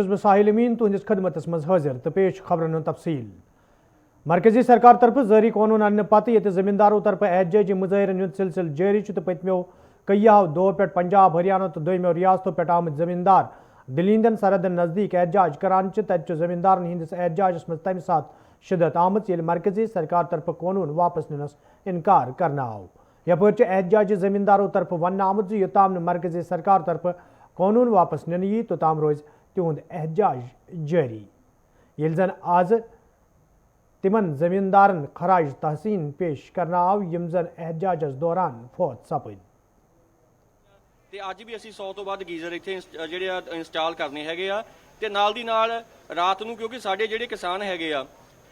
बह साहिल अमीन तुहंदिस खदमतस मज हाजिर तो पेश खबरन तफसील। मरकजी सरकार तरफ जारी कानून अन्ने पत ये जमींदारों तरफ एहतजाजी मुजाहरन हूं सिलसिल जारी पत्मो कईयाव दो पे पंजाब हरियाणा तो दोमो रियासतों पे आमद जमींदार दिल्ली हंदन सरहदन नजदीक एहतजाज करान तत जमींदारन हंदिस एहतजाजस मज तम सात शिदत आमत ये मरकजी सरकार तरफ कानून वापस निनस इनकार करना आव। यपर एहतजाजी जमींदारों तरफ वन आमद योताम मरकजी सरकार तरफ कानून वापस निन यी तोताम रोज तिहुंद एहतजाज जारी। ये जन आज तिमन जमींदारन खराज तहसीन पेश करना आव यम जन एहतजाजस दौरान फौत सपद। ਤੇ ਅੱਜ ਵੀ ਅਸੀਂ 100 ਤੋਂ ਵੱਧ ਗੀਜ਼ਰ ਇੱਥੇ ਜਿਹੜੇ ਆ ਇੰਸਟਾਲ ਕਰਨੇ ਹੈਗੇ ਆ ਤੇ ਨਾਲ ਦੀ ਨਾਲ ਰਾਤ ਨੂੰ ਕਿਉਂਕਿ ਸਾਡੇ ਜਿਹੜੇ ਕਿਸਾਨ ਹੈਗੇ ਆ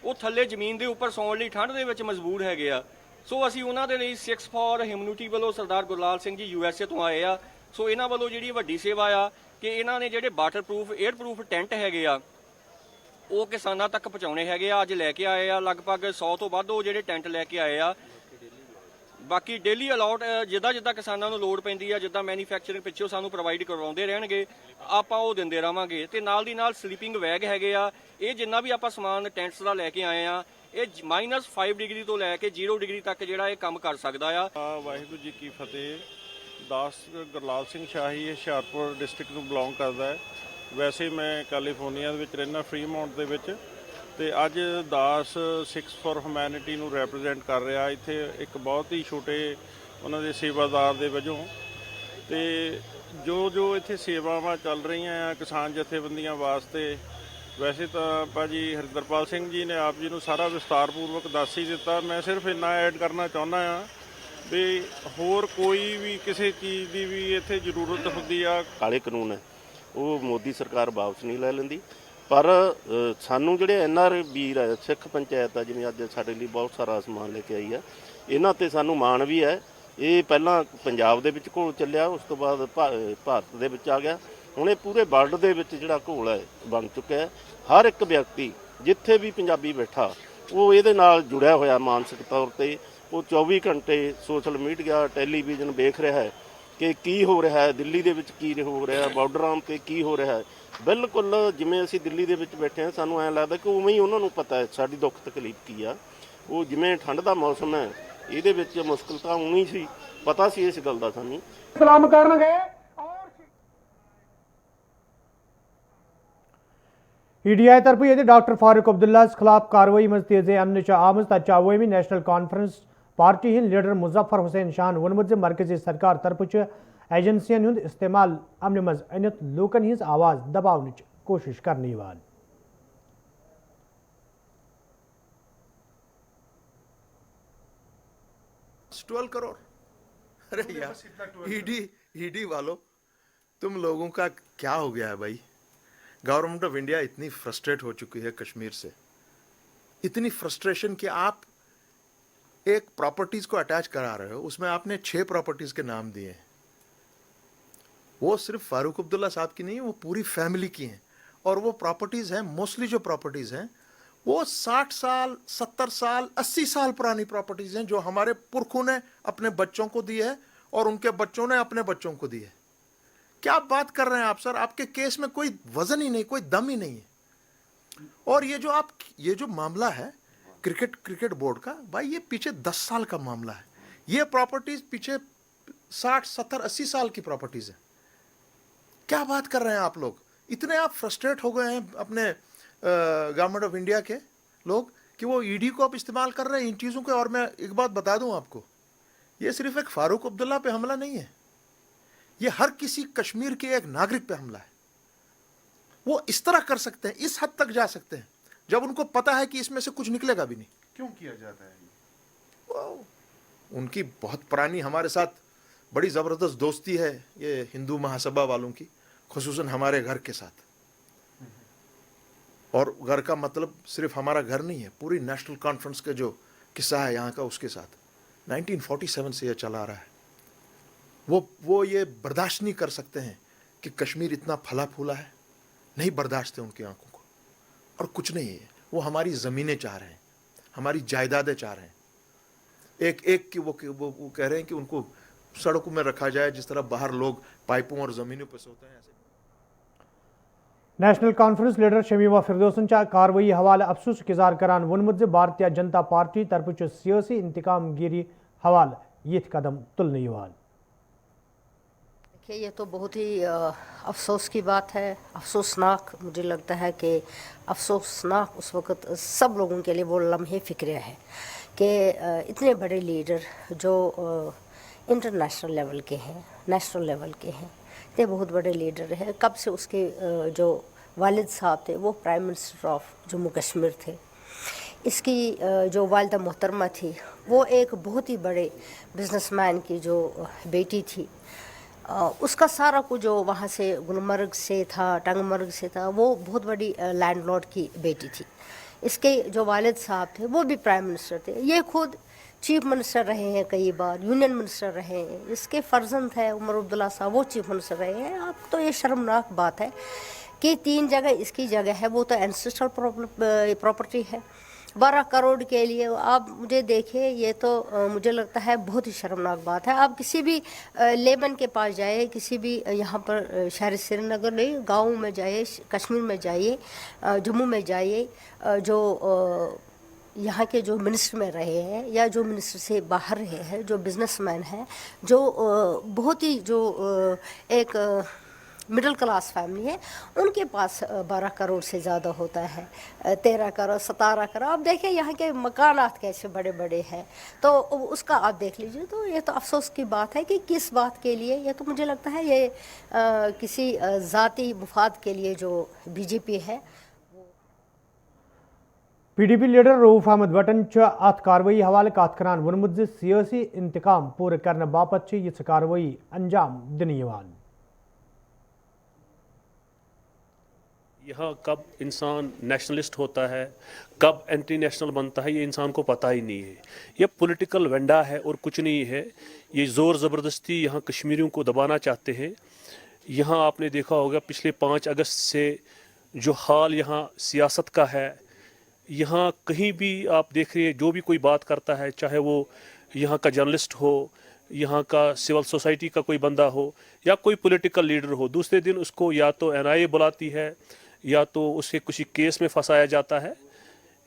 ਉਹ ਥੱਲੇ ਜ਼ਮੀਨ ਦੇ ਉੱਪਰ ਸੌਣ ਲਈ ਠੰਡ ਦੇ ਵਿੱਚ ਮਜਬੂਰ ਹੈਗੇ ਆ। ਸੋ ਅਸੀਂ ਉਹਨਾਂ ਦੇ ਲਈ 6 ਫॉर ਹਿਊਮਨਿਟੀ ਵੱਲੋਂ ਸਰਦਾਰ ਗੁਰਲਾਲ ਸਿੰਘ ਜੀ USA ਤੋਂ ਆਏ ਆ। ਸੋ ਇਹਨਾਂ ਵੱਲੋਂ ਜਿਹੜੀ ਵੱਡੀ ਸੇਵਾ ਆ ਕਿ ਇਹਨਾਂ ਨੇ ਜਿਹੜੇ ਵਾਟਰਪ੍ਰੂਫ 에ਅਰਪ੍ਰੂਫ ਟੈਂਟ ਹੈਗੇ ਆ ਉਹ ਕਿਸਾਨਾਂ ਤੱਕ ਪਹੁੰਚਾਉਣੇ ਹੈਗੇ ਆ। ਅੱਜ ਲੈ ਕੇ ਆਏ ਆ ਲਗਭਗ 100 ਤੋਂ ਵੱਧ ਉਹ ਜਿਹੜੇ ਟੈਂਟ ਲੈ ਕੇ ਆਏ ਆ। ਬਾਕੀ ਡੇਲੀ ਅਲਾਟ ਜਿੱਦਾਂ ਜਿੱਦਾਂ ਕਿਸਾਨਾਂ ਨੂੰ ਲੋੜ ਪੈਂਦੀ ਆ ਜਿੱਦਾਂ ਮੈਨੂਫੈਕਚਰਿੰਗ ਪਿੱਛੋਂ ਸਾਨੂੰ ਪ੍ਰੋਵਾਈਡ ਕਰਵਾਉਂਦੇ ਰਹਿਣਗੇ ਆਪਾਂ ਉਹ ਦਿੰਦੇ ਰਹਾਂਗੇ। ਤੇ ਨਾਲ ਦੀ ਨਾਲ ਸਲੀਪਿੰਗ ਬੈਗ ਹੈਗੇ ਆ। ਇਹ ਜਿੰਨਾ ਵੀ ਆਪਾਂ ਸਮਾਨ ਟੈਂਟਸ ਦਾ ਲੈ ਕੇ ਆਏ ਆ ਇਹ -5 ਡਿਗਰੀ ਤੋਂ ਲੈ ਕੇ 0 ਡਿਗਰੀ ਤੱਕ ਜਿਹੜਾ ਇਹ ਕੰਮ ਕਰ ਸਕਦਾ ਆ। ਵਾਹਿਗੁਰੂ ਜੀ ਕੀ ਫਤਿਹ। ਦਾਸ ਗੁਰਲਾਲ ਸਿੰਘ ਸ਼ਾਹੀ ਹੁਸ਼ਿਆਰਪੁਰ ਡਿਸਟ੍ਰਿਕਟ ਨੂੰ ਬਿਲੋਂਗ ਕਰਦਾ ਹੈ। ਵੈਸੇ ਮੈਂ ਕੈਲੀਫੋਰਨੀਆ ਦੇ ਵਿੱਚ ਰਹਿੰਦਾ ਫਰੀਮਾਉਂਟ ਦੇ ਵਿੱਚ ਤੇ ਅੱਜ ਦਾਸ 6 ਫॉर ਹਿਊਮੈਨਿਟੀ ਨੂੰ ਰੈਪਰੈਜ਼ੈਂਟ ਕਰ ਰਿਹਾ ਇੱਥੇ ਇੱਕ ਬਹੁਤ ਹੀ ਛੋਟੇ ਉਹਨਾਂ ਦੇ ਸੇਵਾਦਾਰ ਦੇ ਵਜੋਂ। ਤੇ ਜੋ ਇੱਥੇ ਸੇਵਾਵਾਂ ਚੱਲ ਰਹੀਆਂ ਆ ਕਿਸਾਨ ਜਥੇਬੰਦੀਆਂ ਵਾਸਤੇ ਵੈਸੇ ਤਾਂ ਭਾਜੀ ਹਰਿੰਦਰਪਾਲ ਸਿੰਘ ਜੀ ਨੇ ਆਪ ਜੀ ਨੂੰ ਸਾਰਾ ਵਿਸਤਾਰਪੂਰਵਕ ਦੱਸ ਹੀ ਦਿੱਤਾ। ਮੈਂ ਸਿਰਫ ਇੰਨਾ ਐਡ ਕਰਨਾ ਚਾਹੁੰਦਾ ਆ ਵੀ ਹੋਰ ਕੋਈ ਵੀ ਕਿਸੇ ਚੀਜ਼ ਦੀ ਵੀ ਇੱਥੇ ਜ਼ਰੂਰਤ ਹੁੰਦੀ ਆ ਕਾਲੇ ਕਾਨੂੰਨ ਹੈ ਉਹ ਮੋਦੀ ਸਰਕਾਰ ਵਾਪਸ ਨਹੀਂ ਲੈ ਲੈਂਦੀ। ਪਰ ਸਾਨੂੰ ਜਿਹੜੇ NR ਵੀਰ ਹੈ ਸਿੱਖ ਪੰਚਾਇਤ ਆ ਜਿਵੇਂ ਅੱਜ ਸਾਡੇ ਲਈ ਬਹੁਤ ਸਾਰਾ ਸਮਾਨ ਲੈ ਕੇ ਆਈ ਆ ਇਹਨਾਂ ਤੇ ਸਾਨੂੰ ਮਾਣ ਵੀ ਹੈ। ਇਹ ਪਹਿਲਾਂ ਪੰਜਾਬ ਦੇ ਵਿੱਚ ਘੋਲ ਚੱਲਿਆ ਉਸ ਤੋਂ ਬਾਅਦ ਭਾਰਤ ਦੇ ਵਿੱਚ ਆ ਗਿਆ ਹੁਣ ਇਹ ਪੂਰੇ ਵਰਲਡ ਦੇ ਵਿੱਚ ਜਿਹੜਾ ਘੋਲ ਹੈ ਬਣ ਚੁੱਕਿਆ ਹੈ। ਹਰ ਇੱਕ ਵਿਅਕਤੀ ਜਿੱਥੇ ਵੀ ਪੰਜਾਬੀ ਬੈਠਾ ਉਹ ਇਹਦੇ ਨਾਲ ਜੁੜਿਆ ਹੋਇਆ ਮਾਨਸਿਕ ਤੌਰ ਤੇ। ਉਹ 24 ਘੰਟੇ ਸੋਸ਼ਲ ਮੀਡੀਆ ਟੈਲੀਵਿਜ਼ਨ ਵੇਖ ਰਿਹਾ ਹੈ ਕਿ ਕੀ ਹੋ ਰਿਹਾ ਹੈ ਦਿੱਲੀ ਦੇ ਵਿੱਚ ਕੀ ਹੋ ਰਿਹਾ ਬਾਰਡਰਾਂ 'ਤੇ ਕੀ ਹੋ ਰਿਹਾ ਹੈ। ਬਿਲਕੁਲ ਜਿਵੇਂ ਅਸੀਂ ਦਿੱਲੀ ਦੇ ਵਿੱਚ ਬੈਠੇ ਹਾਂ ਸਾਨੂੰ ਐਂ ਲੱਗਦਾ ਕਿ ਉਵੇਂ ਹੀ ਉਹਨਾਂ ਨੂੰ ਪਤਾ ਹੈ ਸਾਡੀ ਦੁੱਖ ਤਕਲੀਫ ਕੀ ਆ। ਉਹ ਜਿਵੇਂ ਠੰਡ ਦਾ ਮੌਸਮ ਹੈ ਇਹਦੇ ਵਿੱਚ ਮੁਸ਼ਕਿਲ ਤਾਂ ਉਨੀ ਸੀ ਪਤਾ ਸੀ ਇਸ ਗੱਲ ਦਾ ਸਾਨੂੰ। ਸਲਾਮ ਕਰਨਗੇ EDI तरफ ये डॉक्टर फारूक अब्दुल्ला खिलाफ कार्रवाई मज तेजी अन्न आमज तत अवामी नेशनल कॉन्फ्रेंस पार्टी हंद लीडर मुजफ्फर हुसैन शाह वोनमुत मरकजी सरकार तरफ एजेंसियन हंद इस्तेमाल अमन मज अनित लूकन हज आवाज दबावन कोशिश करने वाल। 12 करोड़। अरे यार ईडी वालों तुम लोगों का क्या हो गया है भाई। गवर्नमेंट ऑफ इंडिया इतनी फ्रस्ट्रेट हो चुकी है कश्मीर से इतनी फ्रस्ट्रेशन कि आप एक प्रॉपर्टीज को अटैच करा रहे हो उसमें आपने 6 प्रॉपर्टीज के नाम दिए हैं। वो सिर्फ फारूक अब्दुल्ला साहब की नहीं है वो पूरी फैमिली की हैं और वो प्रॉपर्टीज हैं मोस्टली जो प्रॉपर्टीज हैं वो 60 साल 70 साल 80 साल पुरानी प्रॉपर्टीज हैं जो हमारे पुरखों ने अपने बच्चों को दी है और उनके बच्चों ने अपने बच्चों को दी है। क्या बात कर रहे हैं आप सर। आपके केस में कोई वजन ही नहीं कोई दम ही नहीं है। और ये जो मामला है क्रिकेट बोर्ड का भाई ये पीछे 10 साल का मामला है। ये प्रॉपर्टीज पीछे 60 70 80 साल की प्रॉपर्टीज है। क्या बात कर रहे हैं आप लोग। इतने आप फ्रस्ट्रेट हो गए हैं अपने गवर्नमेंट ऑफ इंडिया के लोग कि वो ईडी को आप इस्तेमाल कर रहे हैं इन चीज़ों के। और मैं एक बात बता दूं आपको ये सिर्फ एक फारूक अब्दुल्ला पे हमला नहीं है ये हर किसी कश्मीर के एक नागरिक पे हमला है। वो इस तरह कर सकते हैं इस हद तक जा सकते हैं जब उनको पता है कि इसमें से कुछ निकलेगा भी नहीं। क्यों किया जाता है उनकी बहुत पुरानी हमारे साथ बड़ी ज़बरदस्त दोस्ती है ये हिंदू महासभा वालों की खुसूसन हमारे घर के साथ। और घर का मतलब सिर्फ हमारा घर नहीं है पूरी नेशनल कॉन्फ्रेंस का जो किस्सा है यहाँ का उसके साथ 1947 से ये चला रहा है। वो ये बर्दाश्त नहीं कर सकते हैं कि कश्मीर इतना फला फूला है नहीं बर्दाश्त है उनकी आंखों को। और कुछ नहीं है वो हमारी ज़मीनें चाह रहे हैं हमारी जायदादें चाह रहे हैं। एक की वो कह रहे हैं कि उनको सड़कों में रखा जाए जिस तरह बाहर लोग पाइपों और ज़मीनों पर सोते हैं ऐसे। نیشنل کانفرنس لیڈر شمیمہ فردوسن کاروی حوالہ افسوس اظہار کران وونمت بھارتیہ جنتا پارٹی طرف سیاسی انتقام گیری حوالہ یہ قدم تلنے یوان. یہ تو بہت ہی افسوس کی بات ہے، افسوسناک. مجھے لگتا ہے کہ افسوسناک اس وقت سب لوگوں کے لیے وہ لمحے فکرے ہے کہ اتنے بڑے لیڈر جو انٹرنیشنل لیول کے ہیں، نیشنل لیول کے ہیں، اتنے بہت بڑے لیڈر ہیں. کب سے اس کے جو والد صاحب تھے وہ prime minister of Jammu Kashmir تھے. اس کی جو والدہ محترمہ تھی وہ ایک بہت ہی بڑے بزنس مین کی جو بیٹی تھی. اس کا سارا کچھ جو وہاں سے گلمرگ سے تھا، ٹنگ مرگ سے تھا، وہ بہت بڑی لینڈ لارڈ کی بیٹی تھی. اس کے جو والد صاحب تھے وہ بھی پرائم منسٹر تھے. یہ خود چیف منسٹر رہے ہیں، کئی بار یونین منسٹر رہے ہیں. اس کے فرزند ہے عمر عبداللہ صاحب، وہ چیف منسٹر رہے ہیں. اب تو یہ شرمناک بات ہے کہ 3 جگہ اس کی جگہ ہے، وہ تو اینسسٹرل پراپرٹی ہے. 12 کروڑ کے لیے آپ مجھے دیکھیں، یہ تو مجھے لگتا ہے بہت ہی شرمناک بات ہے. آپ کسی بھی لیمن کے پاس جائے، کسی بھی یہاں پر شہر سری نگر نہیں، گاؤں میں جائیے، کشمیر میں جائیے، جموں میں جائیے، جو یہاں کے جو منسٹر میں رہے ہیں یا جو منسٹر سے باہر رہے ہیں، جو بزنس مین ہیں، جو بہت ہی جو ایک مڈل کلاس فیملی ہے، ان کے پاس 12 کروڑ سے زیادہ ہوتا ہے، 13 کروڑ، 17 کروڑ. آپ دیکھیں یہاں کے مکانات کیسے بڑے بڑے ہیں، تو اس کا آپ دیکھ لیجیے. تو یہ تو افسوس کی بات ہے کہ کس بات کے لیے. یہ تو مجھے لگتا ہے یہ کسی ذاتی مفاد کے لیے جو بی جے پی ہے. پی ڈی پی لیڈر رؤوف احمد بٹن ات کاروی حوالہ کت کران وونمت سیاسی انتقام پور کرنے باپت یہ کاروی انجام دن یوان. یہاں کب انسان نیشنلسٹ ہوتا ہے، کب اینٹی نیشنل بنتا ہے، یہ انسان کو پتہ ہی نہیں ہے. یہ پولیٹیکل ونڈا ہے اور کچھ نہیں ہے. یہ زور زبردستی یہاں کشمیریوں کو دبانا چاہتے ہیں. یہاں آپ نے دیکھا ہوگا پچھلے 5 اگست سے جو حال یہاں سیاست کا ہے، یہاں کہیں بھی آپ دیکھ رہے ہیں جو بھی کوئی بات کرتا ہے، چاہے وہ یہاں کا جرنلسٹ ہو، یہاں کا سول سوسائٹی کا کوئی بندہ ہو یا کوئی پولیٹیکل لیڈر ہو، دوسرے دن اس کو یا تو NIA بلاتی ہے یا تو اسے کسی کیس میں پھنسایا جاتا ہے.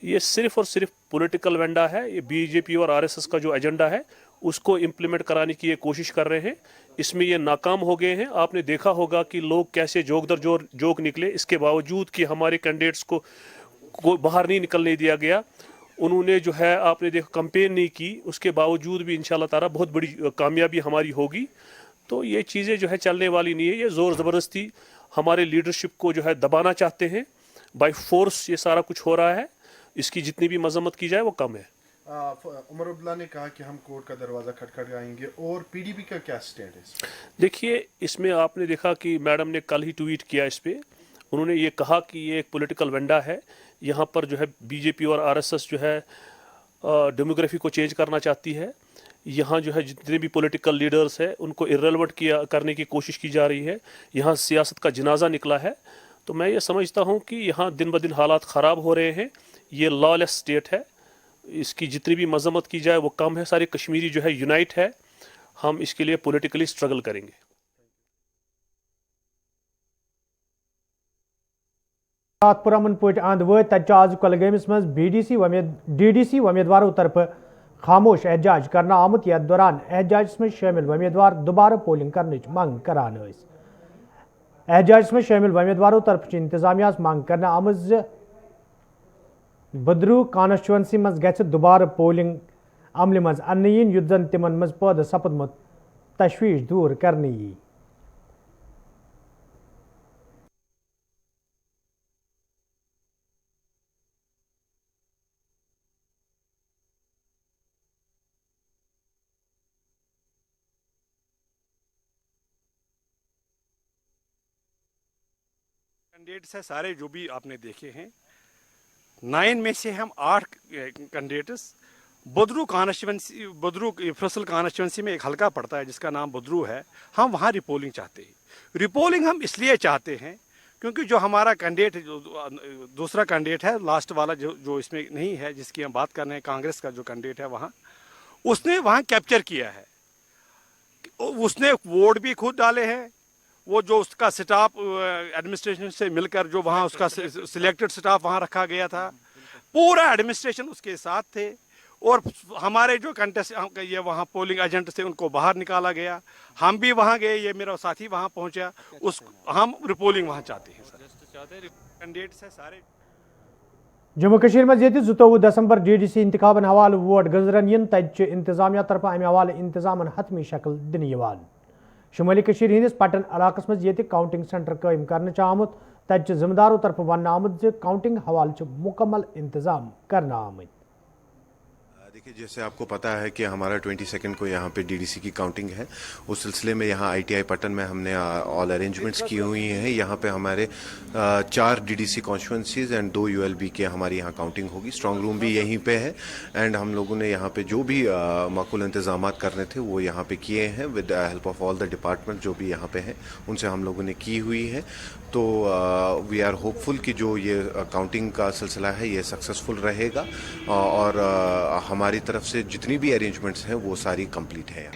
یہ صرف اور صرف پولیٹیکل ونڈا ہے. یہ BJP اور RSS کا جو ایجنڈا ہے اس کو امپلیمنٹ کرانے کی یہ کوشش کر رہے ہیں. اس میں یہ ناکام ہو گئے ہیں. آپ نے دیکھا ہوگا کہ لوگ کیسے جوک در جوک نکلے، اس کے باوجود کہ ہمارے کینڈیڈیٹس کو باہر نہیں نکلنے دیا گیا. انہوں نے جو ہے آپ نے دیکھا کمپین نہیں کی، اس کے باوجود بھی انشاءاللہ تعالیٰ بہت بڑی کامیابی ہماری ہوگی. تو یہ چیزیں جو ہے چلنے والی نہیں ہے. یہ زور زبردستی ہمارے لیڈرشپ کو جو ہے دبانا چاہتے ہیں. بائی فورس یہ سارا کچھ ہو رہا ہے. اس کی جتنی بھی مذمت کی جائے وہ کم ہے. عمر عبداللہ نے کہا کہ ہم کورٹ کا دروازہ کھٹکھٹائیں گے، اور PDP کا کیا سٹینڈ ہے؟ دیکھیے اس میں آپ نے دیکھا کہ میڈم نے کل ہی ٹویٹ کیا اس پہ. انہوں نے یہ کہا کہ یہ ایک پولیٹیکل ونڈا ہے. یہاں پر جو ہے BJP اور RSS جو ہے ڈیموگرافی کو چینج کرنا چاہتی ہے. یہاں جو ہے جتنے بھی پولیٹیکل لیڈرز ہیں ان کو ارریلیونٹ کرنے کی کوشش کی جا رہی ہے. یہاں سیاست کا جنازہ نکلا ہے. تو میں یہ سمجھتا ہوں کہ یہاں دن بدن حالات خراب ہو رہے ہیں. یہ لا لیس اسٹیٹ ہے. اس کی جتنی بھی مذمت کی جائے وہ کم ہے. سارے کشمیری جو ہے یونائٹ ہے. ہم اس کے لیے پولیٹیکلی اسٹرگل کریں گے. رات پر امن پٲٹھۍ اند وٲتۍ تتہِ آز کۄلگٲمِس منٛز DDC وۄمیدوارو طرفہٕ خاموش احتجاج کرنہٕ آمُت. یتھ دوران احتجاجس منٛز شٲمِل وۄمیدوار دوبارٕ پولنگ کرنٕچ منٛگ کران ٲسۍ. احتجاجس منٛز شٲمِل وۄمیدوارو طرفہٕ چھِ انتظامیہس منٛگ کرنہٕ آمٕژ زِ بدروٗ کانسٹچوینسی منٛز گژھِ دوبارٕ پولنگ عملہِ منٛز اننہٕ یِنۍ یُتھ زن تِمن منٛز پٲدٕ سپدمُت تشویش دوٗر کرنہٕ یِیہِ. कैंडिडेट्स है सारे जो भी आपने देखे हैं, 9 में से हम 8 कैंडिडेट्स बदरू फैसल कॉन्स्टिट्यूंसी में एक हल्का पड़ता है जिसका नाम बदरू है, हम वहाँ रिपोलिंग चाहते हैं. रिपोलिंग हम इसलिए चाहते हैं क्योंकि जो हमारा कैंडिडेट दूसरा कैंडिडेट है, लास्ट वाला जो इसमें नहीं है, जिसकी हम बात कर रहे हैं, कांग्रेस का जो कैंडिडेट है वहाँ, उसने वहाँ कैप्चर किया है. उसने वोट भी खुद डाले हैं, वो जो उसका स्टाफ एडमिनिस्ट्रेशन से मिलकर जो वहाँ उसका सिलेक्टेड स्टाफ वहाँ रखा गया था, पूरा एडमिनिस्ट्रेशन उसके साथ थे। और हमारे जो कंटेस्ट ये वहाँ पोलिंग एजेंट थे उनको बाहर निकाला गया। हम भी वहाँ गए, ये मेरा साथी वहाँ पहुँचा, उस हम रिपोलिंग वहाँ चाहते हैं सर। कैंडिडेट्स है सारे। जम्मू कश्मीर में 22 दिसंबर DDC इंतखाबन हवाले वोट गजरन इन तज इंतजामिया तरफ अमे हवाले इंतजामन हतमी शक्ल दिन यवान। शुमाली कश्मीर हिंदिस पटन इलाकस मज ये काउंटिंग सेंटर कायम करने आमुत तज जिम्मेदारों तरफ वन आमुत काउंटिंग हवाले मुकम्मल इंतजाम करना आमुत। देखिए, जैसे आपको पता है कि हमारा 22 को यहाँ पे DDC की काउंटिंग है। उस सिलसिले में यहाँ ITI पटन में हमने ऑल अरेंजमेंट्स की हुई हैं। यहाँ पे हमारे 4 DDC कॉन्स्टिट्यूंसीज एंड 2 ULB के हमारी यहाँ काउंटिंग होगी। स्ट्रांग रूम भी यहीं पे है एंड हम लोगों ने यहाँ पे जो भी माकूल इंतजाम करने थे वो यहाँ पे किए हैं with help of all the department जो भी यहाँ पे हैं उनसे हम लोगों ने की हुई है। तो वी आर होपफुल कि जो ये काउंटिंग का सिलसिला है ये सक्सेसफुल रहेगा और हमारी तरफ से जितनी भी अरेंजमेंट्स हैं वो सारी कंप्लीट है।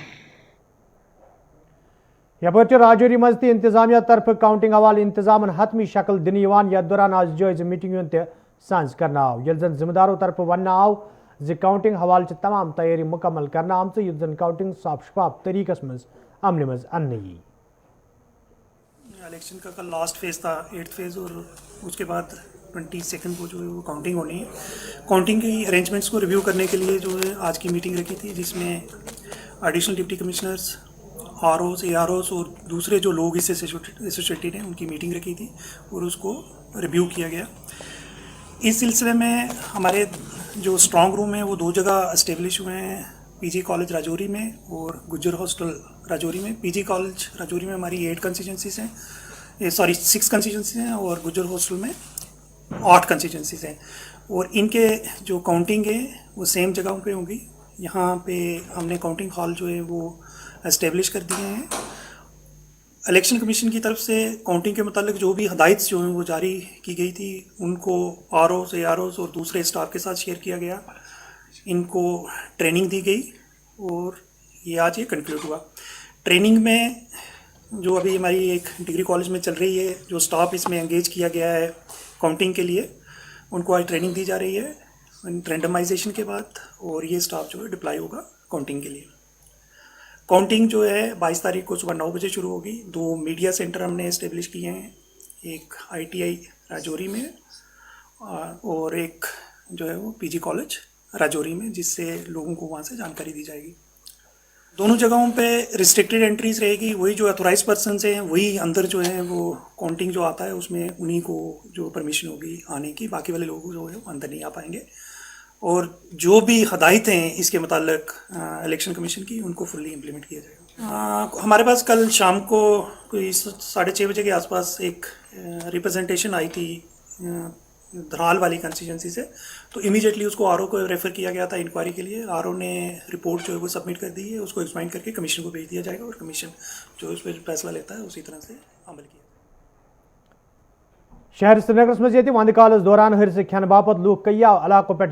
यपर राजौरी मज इंतजामिया तरफ काउंटिंग हवाले इंतजामन हतमी शक्ल दिन यह दौरान आज जायज मीटिंग सांझ करना आव ये जन जिम्मेदारों तरफ वन आव जि काउंटिंग हवाले तमाम तैयारी मुकम्मल करना आम युत जन काउंटिंग साफ शफाफ तरीकस मज अमल मज अन्न यी। इलेक्शन का कल लास्ट फेज़ था, 8th फेज़, और उसके बाद 22 को जो है वो काउंटिंग होनी है। काउंटिंग के अरेंजमेंट्स को रिव्यू करने के लिए जो है आज की मीटिंग रखी थी, जिसमें additional deputy commissioners, ROs, AROs और दूसरे जो लोग इससे एसोसिएटेड हैं उनकी मीटिंग रखी थी और उसको रिव्यू किया गया। इस सिलसिले में हमारे जो स्ट्रॉन्ग रूम है वो 2 जगह इस्टेब्लिश हुए हैं, PG कॉलेज राजौरी में और गुज्जर हॉस्टल राजौरी में। PG कॉलेज राजौरी में हमारी 8 कंस्टिट्यूंसीज हैं, 6 कंस्टिट्यूंसीज हैं, और गुज्जर हॉस्टल में 8 कंस्टिट्यूंसीज हैं। और इनके जो काउंटिंग है वो सेम जगहों पे होगी। यहाँ पे हमने काउंटिंग हॉल जो है वो इस्टेब्लिश कर दिए हैं। इलेक्शन कमीशन की तरफ से काउंटिंग के मतलब जो भी हदायत जो हैं वो जारी की गई थी उनको ROs, AROs और दूसरे स्टाफ के साथ शेयर किया गया। इनको ट्रेनिंग दी गई और ये आज ये कंक्लूड हुआ। ट्रेनिंग में जो अभी हमारी एक डिग्री कॉलेज में चल रही है, जो स्टाफ इसमें एंगेज किया गया है काउंटिंग के लिए, उनको आज ट्रेनिंग दी जा रही है रैंडमाइजेशन के बाद, और ये स्टाफ जो है डिप्लॉय होगा काउंटिंग के लिए। काउंटिंग जो है 22 तारीख को सुबह 9 बजे शुरू होगी। 2 मीडिया सेंटर हमने इस्टेब्लिश किए हैं, एक ITI राजौरी में और एक जो है वो PG कॉलेज राजौरी में, जिससे लोगों को वहाँ से जानकारी दी जाएगी। दोनों जगहों पे रिस्ट्रिक्टेड एंट्रीज रहेगी। वही जो अथोराइज पर्सन हैं वही अंदर जो है वो काउंटिंग जो आता है उसमें उन्हीं को जो परमिशन होगी आने की, बाकी वाले लोग जो है वो अंदर नहीं आ पाएंगे। और जो भी हदायत हैं इसके मुताल्लिक इलेक्शन कमीशन की, उनको फुल्ली इम्प्लीमेंट किया जाएगा। हमारे पास कल शाम को कोई 6:30 बजे के आसपास एक रिप्रेजेंटेशन आई थी धराल वाली कंस्टिट्यूंसी से, तो इमीडिएटली उसको RO को रेफ़र किया गया था इंक्वायरी के लिए। RO ने रिपोर्ट जो है वो सबमिट कर दी है, उसको एक्सप्लेन करके कमीशन को भेज दिया जाएगा और कमीशन जो उस पर फैसला लेता है उसी तरह से अमल किया। शहर श्रीनगर मज वंद काल दौरान हरस खेन बापत लूख कई इलाकों पे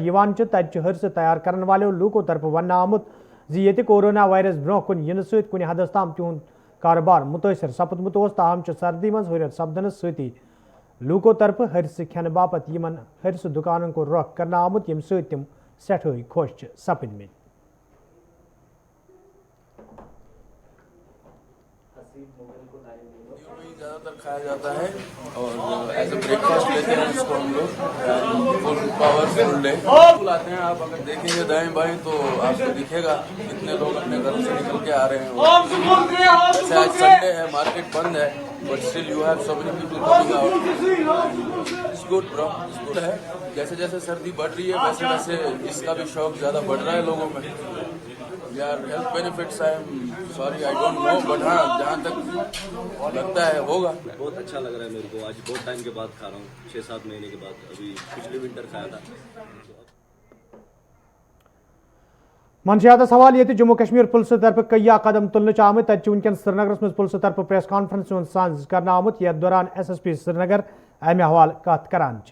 तत हरस तैयार करने वालों लूकों तरफ वन आमुत जी कोरोना वायरस ब्रोह कुन इन कुछ हदस ताम तिहुंद कारोबार मुतासर सपदमुत ताहम सर्दी मज हुरियत सपदन सती लूकों तरफ हरस खेन बापत यमन हरस दुकानों को रुख करना आमुत यम सम सठे खुश सपदम। ज़्यादातर खाया जाता है और एज ए ब्रेकफास्ट लेते हैं इसको हम लोग फुल पावरफुल डे लाते हैं। आप अगर देखेंगे दाएं बाएं तो आपको दिखेगा कितने लोग अपने घरों से निकल के आ रहे हैं। जैसे आज संडे है, मार्केट बंद है, but still you have so many people coming out. It's good bro, it's good है। जैसे जैसे सर्दी बढ़ रही है वैसे वैसे इसका भी शौक ज़्यादा बढ़ रहा है लोगों में। यार health benefits I am sorry I don't know, but हाँ जहाँ तक लगता है होगा। बहुत अच्छा लग रहा है मेरे को, आज बहुत टाइम के बाद खा रहा हूँ, 6-7 महीने के बाद। अभी पिछले विंटर खाया था। मंशियात सवाल ये जम्मू कश्मीर पुलिस तरफ कई कदम तुलने आम तक वनकन श्रीनगर मज पुलिस तरफ प्रेस कॉन्फ्रेंस सांझ करना आमुत यथ दौरान SSP श्रीनगर अमे हवाल कत करान।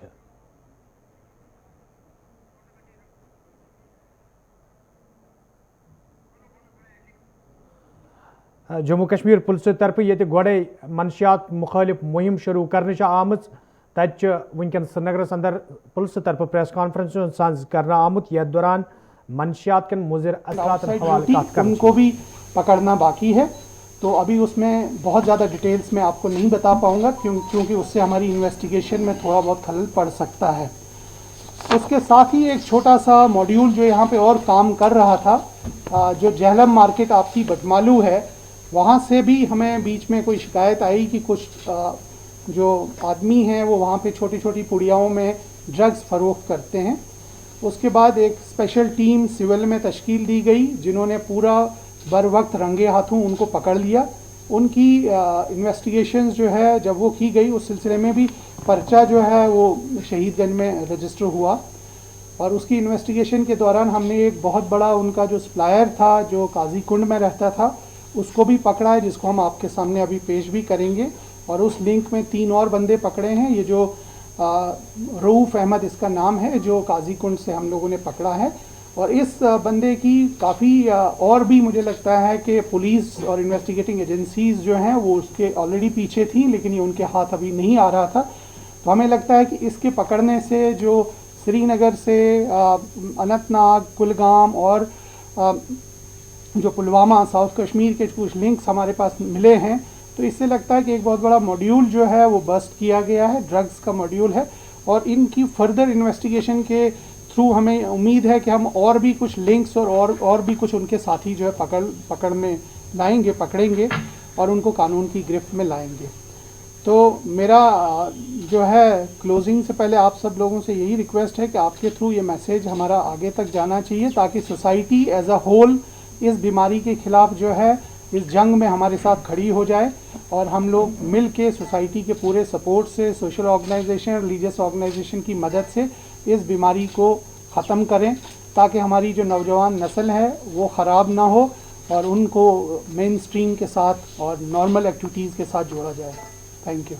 जम्मू कश्मीर पुलिस तरफ ये गोड़े मनशियात मुखालिफ मुहिम शुरू करने आमत तक वनकन श्रीनगरस अंदर पुलिस तरफ प्रेस कॉन्फ्रेंस साज करना आमुत यथ दौरान मनशियात के मुज़िर असरात उनको भी पकड़ना बाकी है, तो अभी उसमें बहुत ज़्यादा डिटेल्स में आपको नहीं बता पाऊँगा क्योंकि उससे हमारी इन्वेस्टिगेशन में थोड़ा बहुत खलल पड़ सकता है। उसके साथ ही एक छोटा सा मॉड्यूल जो यहाँ पे और काम कर रहा था, जो जहलम मार्केट आपकी बटमालू है, वहाँ से भी हमें बीच में कोई शिकायत आई कि कुछ जो आदमी हैं वो वहाँ पे छोटी छोटी पुड़ियाओं में ड्रग्स फ़रोख्त करते हैं। उसके बाद एक स्पेशल टीम सिविल में तश्कील दी गई जिन्होंने पूरा बर वक्त रंगे हाथों उनको पकड़ लिया। उनकी इन्वेस्टिगेशंस जो है जब वो की गई, उस सिलसिले में भी पर्चा जो है वो शहीदगंज में रजिस्टर हुआ और उसकी इन्वेस्टिगेशन के दौरान हमने एक बहुत बड़ा उनका जो सप्लायर था जो काजी कुंड में रहता था उसको भी पकड़ा है, जिसको हम आपके सामने अभी पेश भी करेंगे। और उस लिंक में 3 और बंदे पकड़े हैं। ये जो रऊफ़ अहमद इसका नाम है जो काजी कुंड से हम लोगों ने पकड़ा है। और इस बंदे की काफ़ी और भी मुझे लगता है कि पुलिस और इन्वेस्टिगेटिंग एजेंसीज़ जो हैं वो उसके ऑलरेडी पीछे थी, लेकिन ये उनके हाथ अभी नहीं आ रहा था। तो हमें लगता है कि इसके पकड़ने से जो श्रीनगर से अनंतनाग, कुलगाम और जो पुलवामा साउथ कश्मीर के कुछ लिंक्स हमारे पास मिले हैं, तो इससे लगता है कि एक बहुत बड़ा मॉड्यूल जो है वो बस्ट किया गया है, ड्रग्स का मॉड्यूल है। और इनकी फर्दर इन्वेस्टिगेशन के थ्रू हमें उम्मीद है कि हम और भी कुछ लिंक्स और भी कुछ उनके साथी जो है पकड़ में लाएंगे, पकड़ेंगे और उनको कानून की गिरफ्त में लाएंगे। तो मेरा जो है क्लोजिंग से पहले आप सब लोगों से यही रिक्वेस्ट है कि आपके थ्रू ये मैसेज हमारा आगे तक जाना चाहिए ताकि सोसाइटी एज अ होल इस बीमारी के खिलाफ जो है इस जंग में हमारे साथ खड़ी हो जाए और हम लोग मिल के सोसाइटी के पूरे सपोर्ट से, सोशल ऑर्गेनाइजेशन, रिलीजियस ऑर्गेनाइजेशन की मदद से इस बीमारी को ख़त्म करें ताकि हमारी जो नौजवान नस्ल है वो ख़राब ना हो और उनको मेन स्ट्रीम के साथ और नॉर्मल एक्टिविटीज़ के साथ जोड़ा जाए। Thank you.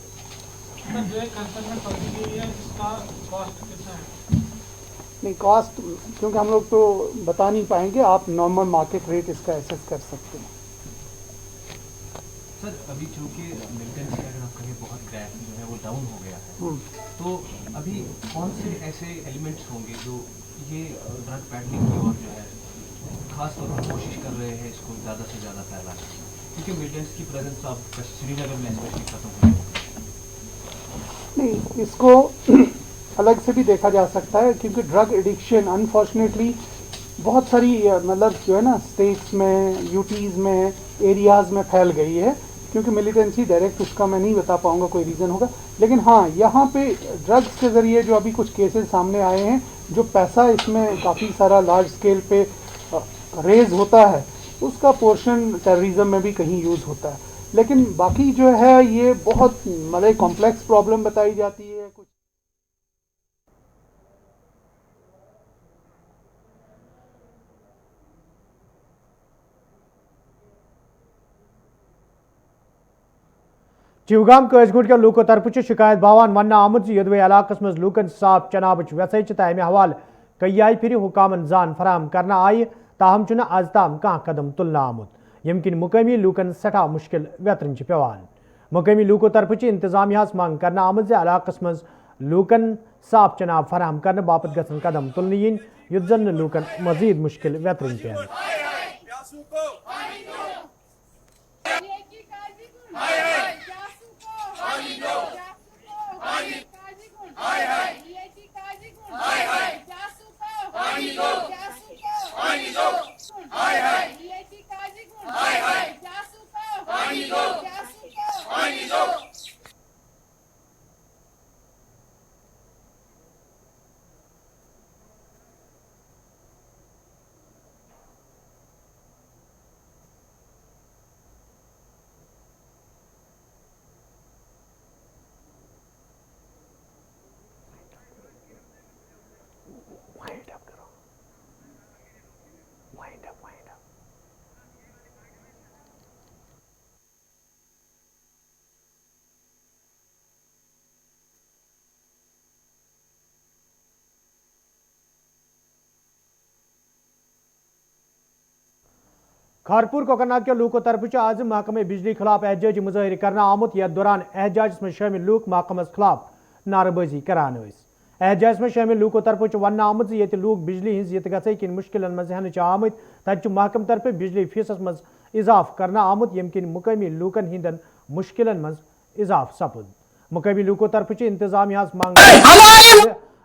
नहीं, कॉस्ट क्योंकि हम लोग तो बता नहीं पाएंगे, आप नॉर्मल मार्केट रेट इसका एसेस कर सकते हैं। सर अभी चूँकि मिलिटेंसी का अगर आप कहें बहुत ग्राफ जो है वो डाउन हो गया है, तो अभी कौन से ऐसे एलिमेंट्स होंगे जो ये ड्रग पैडलिंग की ओर जो है खास तौर पर कोशिश कर रहे हैं इसको ज़्यादा से ज़्यादा फैलाने, क्योंकि मिलिटेंट्स की प्रेजेंस अब श्रीनगर में स्पेशली खत्म हो गई। नहीं, इसको अलग से भी देखा जा सकता है क्योंकि ड्रग एडिक्शन अनफॉर्चुनेटली बहुत सारी मतलब जो है ना स्टेट्स में, यूटीज़ में, एरियाज़ में फैल गई है। क्योंकि मिलिटेंसी डायरेक्ट उसका मैं नहीं बता पाऊंगा, कोई रीज़न होगा, लेकिन हाँ यहाँ पे ड्रग्स के ज़रिए जो अभी कुछ केसेस सामने आए हैं, जो पैसा इसमें काफ़ी सारा लार्ज स्केल पे रेज होता है उसका पोर्शन टेररिज्म में भी कहीं यूज़ होता है। लेकिन बाकी जो है ये बहुत मतलब कॉम्प्लेक्स प्रॉब्लम बताई जाती है। कुछ चिवगाम कजगुट के लूको तरफ शिकायत बावान वन आमुत यदवे इलाकस मज लूकन साफ चनाब वैसे तमे हवाल कई आय फिर हुकामन जान फराम करना आय, ताहम चुना आज ताम कह कदम तुलना आमुत यम किन मुकामी लूकन सठा मुश्किल वेतरन पेवान। मुकामी लूको तरफ इंतजामिया मांग करना आमुत इलाकस मज लूकन साफ चनाब फराम करने बापत गसन कदम तुलन इन युद्ध जन लूकन मजीद मुश्किल वेतरन पे। खारपुर कोकरनाग के लूको तरफ आज महकमे बिजली खिलाफ एहतजाजी मुजाहिर करना आमुत यथ दौरान एहतजाज में शामिल लूक महकमस खिलाफ नारेबाजी करान। एहतजाज में शामिल लूको तरफ वन आमुत ये लूक बिजली हज यत गई किन मुश्किल मज हन आमत तत महकम तरफ बिजली फीसस मज इजाफ करना आमुत यम किन मुकामी लूकन हिंदन मुश्किल मज इजाफ सपुद। मुकामी लूको तरफ इंतजामिया मांग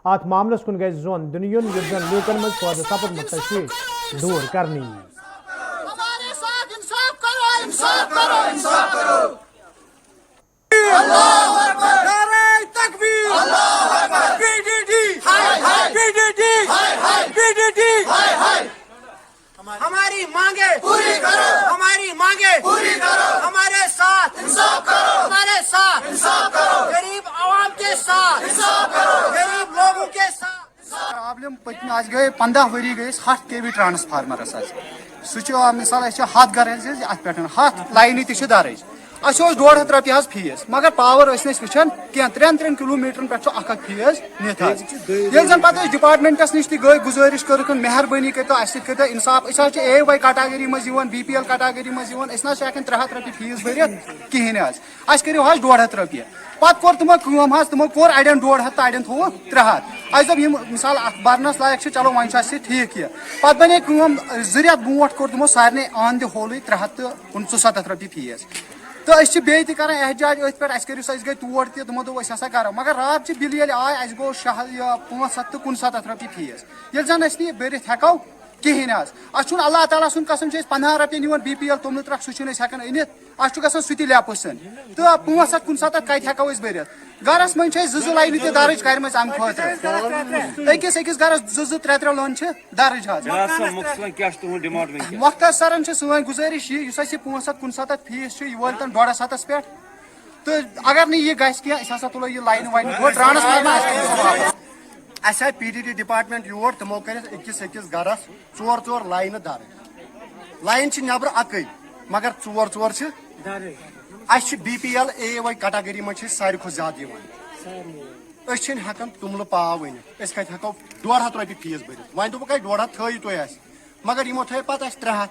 अत मामलस कुन गई जोन दुनियन युन लूकन मज पौध सपुद तशवीश दूर करनी। हमारी मांगे पूरी करो, हमारी मांगे पूरी करो, हमारे साथ इंसाफ करो, हमारे साथ इंसाफ करो, गरीब आवाम के साथ इंसाफ करो, गरीब लोगों के साथ। प्रॉब्लम पत्म आज गए 15 वरी गए 60 kV ट्रांसफार्मर सह मिसाल 100 गर अत पे 100 लाइन तह दर्ज 150 रपये फीस मगर पावर वचान क्या 3 किलोमीटर पे फीस नित जन पे डिपार्टमेंटस नश गई गुजारिश कर मेहरबानी कर इंसाफ AY कैटेगरी मज BPL कैटेगरी मज 300 रपये फीस भर कहें करो 150 रपये पत कोर तमो तमो कोर अड़न 150 तो अड़न थो 300 अस दप मिसाल बरनस लायक चलो वन ठीक यह पत बने जरियत ब्रोट कोर तमो सारे ऑन द होल 367 रपये फीस तो बे कर एहतजाज अथ पे गई तोड़ तमो दोप करो मगर रात बिल आय गो 567 रपये फीस ये जन भर हेको कहें अल्लाह ताला सुन कसम 15 रपये निवन BPL तुम ट्रक सह अनित अस सह लेपसन तो 567 कत हेको भर गरस मन 2 लाइन दर्ज कर अकिस गरस 2-3 लोन दर्ज मुख्तसरन सन गुजारिश यह 567 फीस यह वाल 150 पे तो अगर नहीं यह गह तुलो यह line wine transformer us PDD department your तमो कर अकिस गरस 4 लाइन दर्ज लाइन नबर अकई मगर 4 अस BPL AY कैटेगरी मज सारे खुद ज्यादा हेकान तुमल पाव वन कत हेको 150 रपये फीस भर वन दोप 150 थो तुम मगर यमो थ पे 300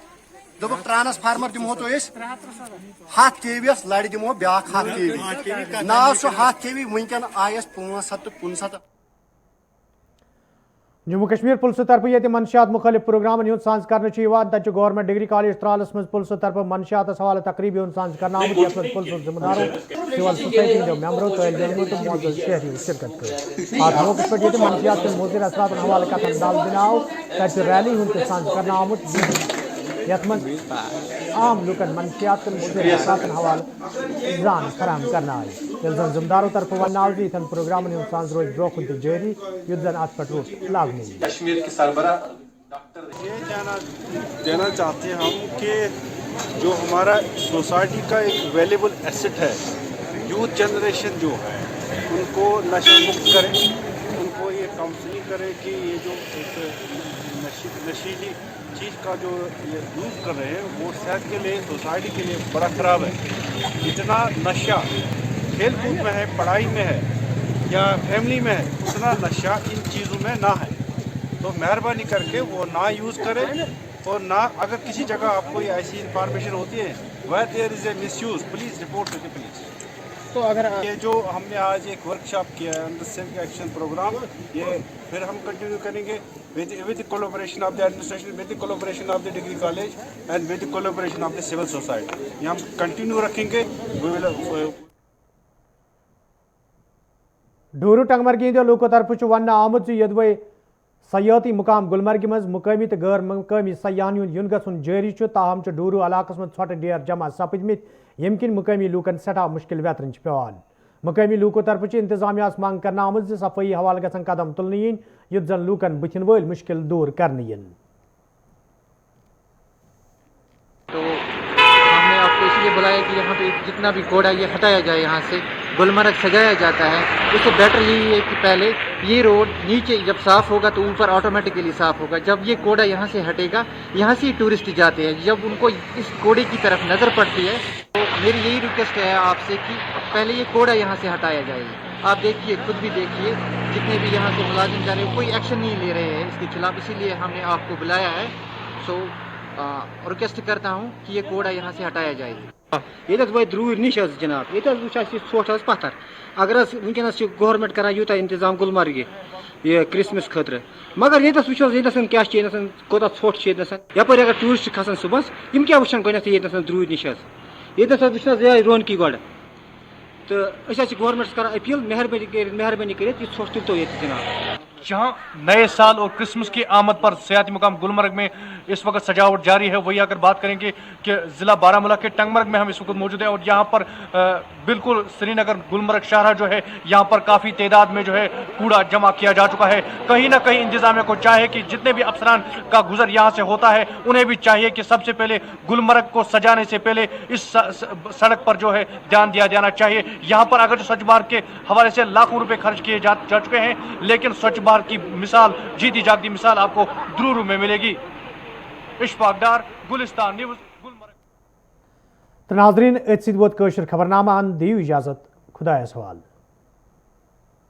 दोप ट्रांसफार्मर दिमो तो 100 kV लड़ दिमो ब्या 100 kV नाव सो 100 kV वनकन आयस 559। जम्मू कश्मीर पुलिस तरफ ये मनशियात मुखालिफ प्रोग्राम हूं सांस कर गवर्नमेंट डिग्री कॉलेज त्रालस मज पुलिस तरफ मनशियात हवाले तकरीब सांस कर पुलिस जिम्मेदारों सिविल सोसाइटी मेम्बरों तलबों तो मौजूद शहरी शिरकत कर अत मौके पे मनशियात के मुज़िर असरात हवाले कथन दाल दिन आव तक रैली हूं सांस कर आमुत यथ मज आम लुकन मनशियात मुज़िर असरात हवाले जान फराम करना आय जन जिम्मेदारों तरफ वन इन प्रोग्राम सांस रोज ब्रो खुद जारी युद्ध जन अत पे रूट लागू कश्मीर के सरबरा ये कहना चाहते हैं हम कि जो हमारा सोसाइटी का एक वैल्यूबल एसेट है यूथ जनरेशन जो है उनको नशा मुक्त करें, उनको ये काउंसलिंग करें कि ये जो एक नशीली चीज़ का जो ये यूज़ कर रहे हैं वो सेहत के लिए सोसाइटी के लिए बड़ा ख़राब है। इतना नशा खेल कूद में है, पढ़ाई में है या फैमिली में है, उतना नशा इन चीज़ों में ना है। तो मेहरबानी करके वो ना यूज़ करें और ना अगर किसी जगह आपको ऐसी इंफॉर्मेशन होती है वह there is a misuse please report to the police. तो अगर ये जो हमने आज एक वर्कशॉप किया है अंडर सिविक एक्शन प्रोग्राम, ये फिर हम कंटिन्यू करेंगे with the collaboration of the administration, with the collaboration of the degree college and with the collaboration of the civil society. ये हम कंटिन्यू रखेंगे। डूरू टंगमरगी लूको तरफ वन आमुत यदवे सयाती मुकाम गुलमर्ग मज मुकामी तो गैर मुकामी सयाहन युन गन जारी ताहम डूरू इलाकस मज छोट डेर जमा सपदमित यम किन मुकामी लूकन सठा मुश्किल वेतन पेवान। मुकामी लूको तरफ इंतजामिया मांग कर आमुत सफाई हवाले गसन कदम तुलने युद्ध जन लूकन बुथिन वल मुश्किल दूर करने। तो हमने आपको इसलिए बुलाया कि यहाँ पे जितना भी कूड़ा ये हटाया जाए, यहाँ से गुलमर्ग सजाया जाता है। उससे बेटर यही है कि पहले ये रोड नीचे जब साफ़ होगा तो ऊपर ऑटोमेटिकली साफ़ होगा। जब ये कूड़ा यहाँ से हटेगा, यहाँ से टूरिस्ट जाते हैं, जब उनको इस कूड़े की तरफ नज़र पड़ती है तो मेरी यही रिक्वेस्ट है आपसे कि पहले ये कूड़ा यहाँ से हटाया जाए। आप देखिए, खुद भी देखिए, जितने भी यहाँ से मुलाजिम जा रहे हैं कोई एक्शन नहीं ले रहे हैं इसके खिलाफ, इसीलिए हमने आपको बुलाया है। सो रिक्वेस्ट करता हूँ कि ये कूड़ा यहाँ से हटाया जाए। ये वो द्रूर निश जनाब, ये ोट पत्थर अगर वनस गवर्नमेंट कर यूत इंतजाम गुलमर्ग ये क्रिसमस खतर, मगर ये वो क्या कोत ोट यप अगर टूरिस्ट खसान सुबह यम क्या वुचान गो ये द्रूर निश ये वो रोनकी गो तो गवर्नमेंट कर अपील मेहरबानी कर ोट तो ये जनाब। जहां नए साल और क्रिसमस की आमद पर सियाती मुकाम गुलमर्ग में इस वक्त सजावट जारी है, वही अगर बात करेंगे कि ज़िला बारामूला के टंगमर्ग में हम इस वक्त मौजूद हैं और यहाँ पर बिल्कुल श्रीनगर गुलमर्ग शाहरा जो है यहाँ पर काफ़ी तादाद में जो है कूड़ा जमा किया जा चुका है। कहीं ना कहीं इंतजामिया को चाहे कि जितने भी अफसरान का गुजर यहाँ से होता है उन्हें भी चाहिए कि सबसे पहले गुलमर्ग को सजाने से पहले इस सड़क पर जो है ध्यान दिया जाना चाहिए। यहाँ पर अगर स्वच्छ भारत के हवाले से लाखों रुपए खर्च किए जा चुके हैं, लेकिन स्वच्छ भारत की मिसाल, जीती जागती मिसाल आपको द्रूर में मिलेगी। इशफाक डार, गुलिस्तान न्यूज़, गुलमर्ग। तो नाज़रीन, इस खबरनामा दियो इजाज़त, खुदा सवाल।